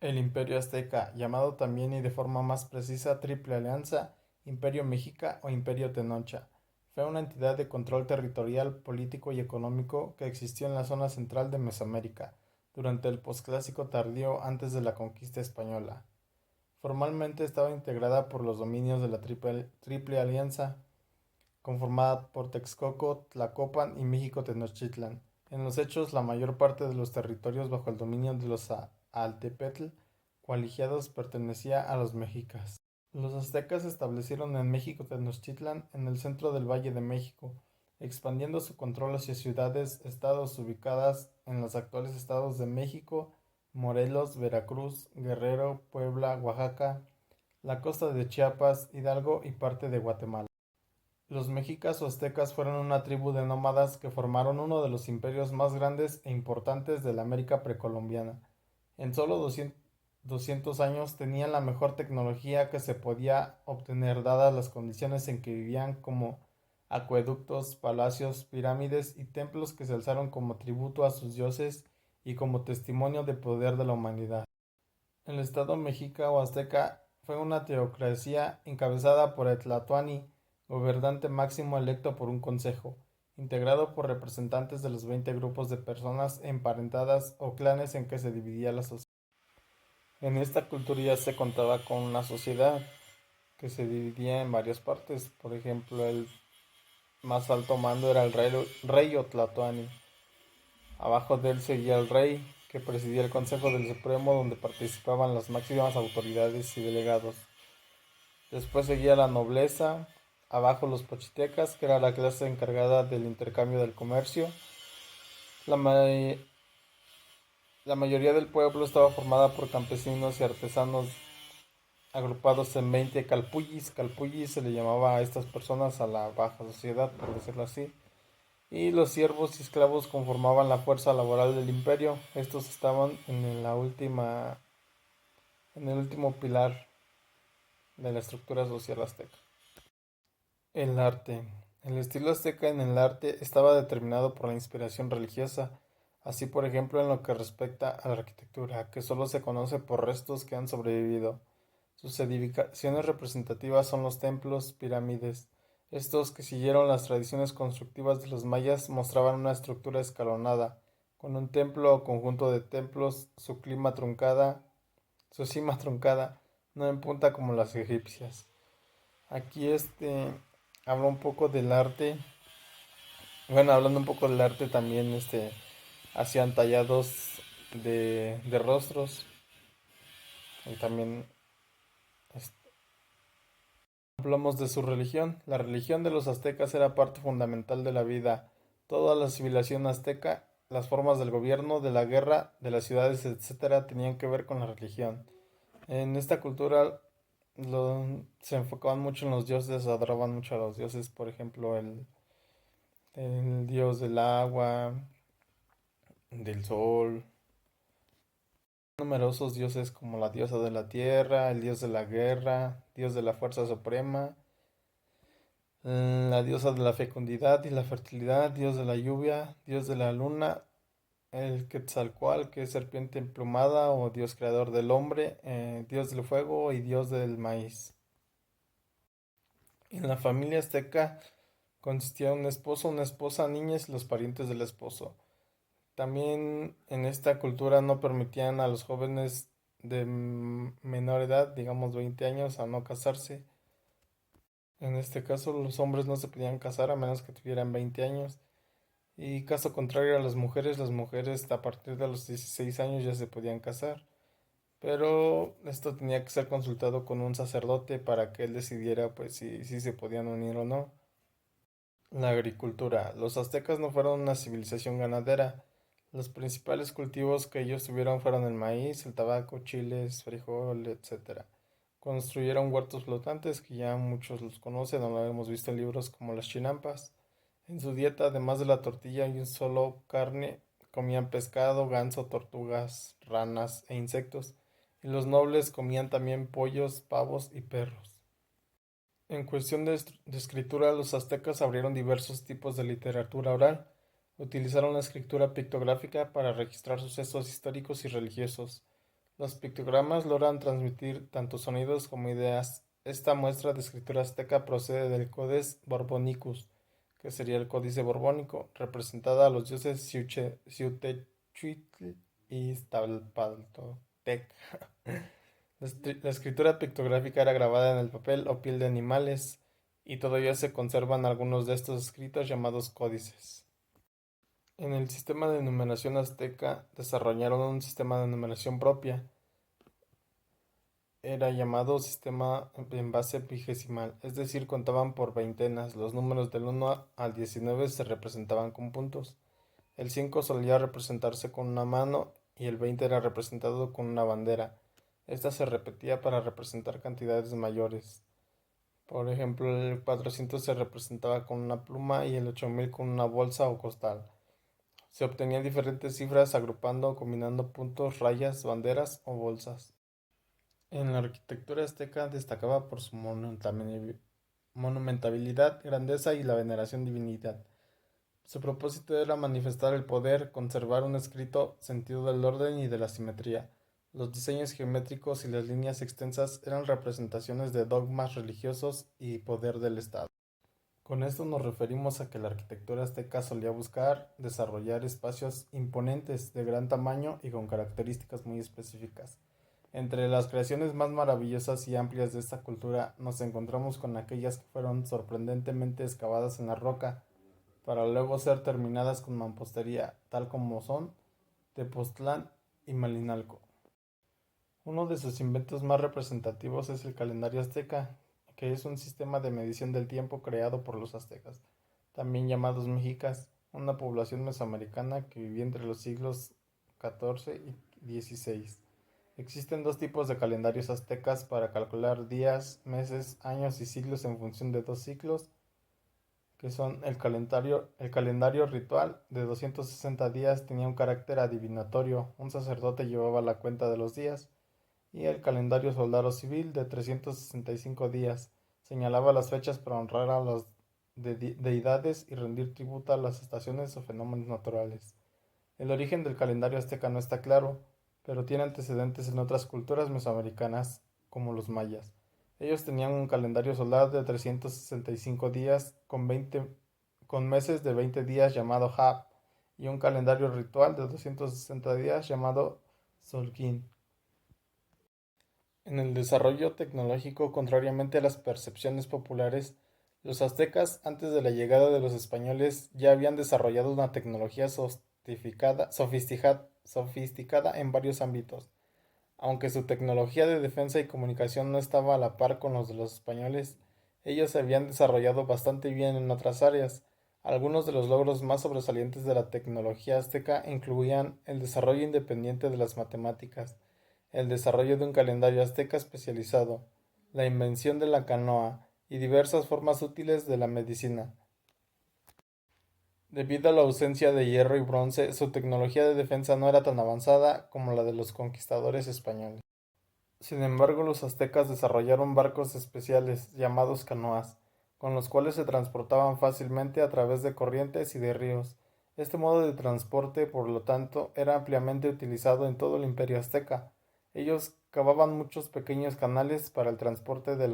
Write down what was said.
El Imperio Azteca, llamado también y de forma más precisa Triple Alianza, Imperio Mexica o Imperio Tenochtitlan, fue una entidad de control territorial, político y económico que existió en la zona central de Mesoamérica durante el posclásico tardío antes de la conquista española. Formalmente estaba integrada por los dominios de la Triple Alianza, conformada por Texcoco, Tlacopan y México Tenochtitlan. En los hechos, la mayor parte de los territorios bajo el dominio de los Altepetl coaligiados pertenecía a los mexicas. Los aztecas se establecieron en México Tenochtitlan, en el centro del Valle de México, expandiendo su control hacia ciudades-estados ubicadas en los actuales estados de México, Morelos, Veracruz, Guerrero, Puebla, Oaxaca, la costa de Chiapas, Hidalgo y parte de Guatemala. Los mexicas o aztecas fueron una tribu de nómadas que formaron uno de los imperios más grandes e importantes de la América precolombiana. En solo 200 años tenían la mejor tecnología que se podía obtener dadas las condiciones en que vivían, como acueductos, palacios, pirámides y templos que se alzaron como tributo a sus dioses y como testimonio de poder de la humanidad. El estado mexica o azteca fue una teocracia encabezada por el Tlatoani, gobernante máximo electo por un consejo, integrado por representantes de los 20 grupos de personas emparentadas o clanes en que se dividía la sociedad. En esta cultura ya se contaba con una sociedad que se dividía en varias partes. Por ejemplo, el más alto mando era el rey o Tlatoani. Abajo de él seguía el rey, que presidía el Consejo del Supremo, donde participaban las máximas autoridades y delegados. Después seguía la nobleza, abajo los pochitecas, que era la clase encargada del intercambio del comercio. La, ma- la mayoría del pueblo estaba formada por campesinos y artesanos agrupados en 20 calpullis. Calpullis se le llamaba a estas personas a la baja sociedad, por decirlo así. Y los siervos y esclavos conformaban la fuerza laboral del imperio. Estos estaban en el último pilar de la estructura social azteca. El arte. El estilo azteca en el arte estaba determinado por la inspiración religiosa, así por ejemplo en lo que respecta a la arquitectura, que solo se conoce por restos que han sobrevivido. Sus edificaciones representativas son los templos, pirámides. Estos, que siguieron las tradiciones constructivas de los mayas, mostraban una estructura escalonada, con un templo o conjunto de templos, su cima truncada, no en punta como las egipcias. Aquí habla un poco del arte. Bueno, hablando un poco del arte también, hacían tallados de rostros y también hablamos de su religión. La religión de los aztecas era parte fundamental de la vida. Toda la civilización azteca, las formas del gobierno, de la guerra, de las ciudades, etcétera, tenían que ver con la religión. En esta cultura se enfocaban mucho en los dioses, adoraban mucho a los dioses, por ejemplo, el dios del agua, del sol, numerosos dioses como la diosa de la tierra, el dios de la guerra, dios de la fuerza suprema, la diosa de la fecundidad y la fertilidad, dios de la lluvia, dios de la luna, el Quetzalcóatl, que es serpiente emplumada o dios creador del hombre, dios del fuego y dios del maíz. En la familia azteca consistía un esposo, una esposa, niñas y los parientes del esposo. También en esta cultura no permitían a los jóvenes de menor edad, digamos 20 años, a no casarse. En este caso, los hombres no se podían casar a menos que tuvieran 20 años. Y caso contrario a las mujeres a partir de los 16 años ya se podían casar. Pero esto tenía que ser consultado con un sacerdote para que él decidiera pues si se podían unir o no. La agricultura. Los aztecas no fueron una civilización ganadera. Los principales cultivos que ellos tuvieron fueron el maíz, el tabaco, chiles, frijol, etcétera. Construyeron huertos flotantes que ya muchos los conocen o lo hemos visto en libros como las chinampas. En su dieta, además de la tortilla y un solo carne, comían pescado, ganso, tortugas, ranas e insectos. Y los nobles comían también pollos, pavos y perros. En cuestión de escritura, los aztecas abrieron diversos tipos de literatura oral. Utilizaron la escritura pictográfica para registrar sucesos históricos y religiosos. Los pictogramas logran transmitir tanto sonidos como ideas. Esta muestra de escritura azteca procede del Codex Borbonicus, que sería el Códice Borbónico, representada a los dioses Xiuhtecuhtli y Iztapaltepec. La escritura pictográfica era grabada en el papel o piel de animales, y todavía se conservan algunos de estos escritos llamados códices. En el sistema de numeración azteca desarrollaron un sistema de numeración propia. Era llamado sistema en base vigesimal, es decir, contaban por veintenas. Los números del 1 al 19 se representaban con puntos. El 5 solía representarse con una mano y el 20 era representado con una bandera. Esta se repetía para representar cantidades mayores. Por ejemplo, el 400 se representaba con una pluma y el 8000 con una bolsa o costal. Se obtenían diferentes cifras agrupando o combinando puntos, rayas, banderas o bolsas. En la arquitectura azteca destacaba por su monumentabilidad, grandeza y la veneración divinidad. Su propósito era manifestar el poder, conservar un escrito sentido del orden y de la simetría. Los diseños geométricos y las líneas extensas eran representaciones de dogmas religiosos y poder del Estado. Con esto nos referimos a que la arquitectura azteca solía buscar desarrollar espacios imponentes de gran tamaño y con características muy específicas. Entre las creaciones más maravillosas y amplias de esta cultura nos encontramos con aquellas que fueron sorprendentemente excavadas en la roca para luego ser terminadas con mampostería, tal como son Tepoztlán y Malinalco. Uno de sus inventos más representativos es el calendario azteca, que es un sistema de medición del tiempo creado por los aztecas, también llamados mexicas, una población mesoamericana que vivía entre los siglos XIV y XVI. Existen dos tipos de calendarios aztecas para calcular días, meses, años y siglos en función de dos ciclos, que son el calendario ritual de 260 días tenía un carácter adivinatorio, un sacerdote llevaba la cuenta de los días, y el calendario soldado civil de 365 días señalaba las fechas para honrar a las deidades y rendir tributo a las estaciones o fenómenos naturales. El origen del calendario azteca no está claro, pero tiene antecedentes en otras culturas mesoamericanas, como los mayas. Ellos tenían un calendario solar de 365 días con meses de 20 días llamado Hab y un calendario ritual de 260 días llamado Solkin. En el desarrollo tecnológico, contrariamente a las percepciones populares, los aztecas, antes de la llegada de los españoles, ya habían desarrollado una tecnología sofisticada en varios ámbitos. Aunque su tecnología de defensa y comunicación no estaba a la par con los de los españoles, ellos se habían desarrollado bastante bien en otras áreas. Algunos de los logros más sobresalientes de la tecnología azteca incluían el desarrollo independiente de las matemáticas, el desarrollo de un calendario azteca especializado, la invención de la canoa y diversas formas útiles de la medicina. Debido a la ausencia de hierro y bronce, su tecnología de defensa no era tan avanzada como la de los conquistadores españoles. Sin embargo, los aztecas desarrollaron barcos especiales, llamados canoas, con los cuales se transportaban fácilmente a través de corrientes y de ríos. Este modo de transporte, por lo tanto, era ampliamente utilizado en todo el imperio azteca. Ellos cavaban muchos pequeños canales para el transporte de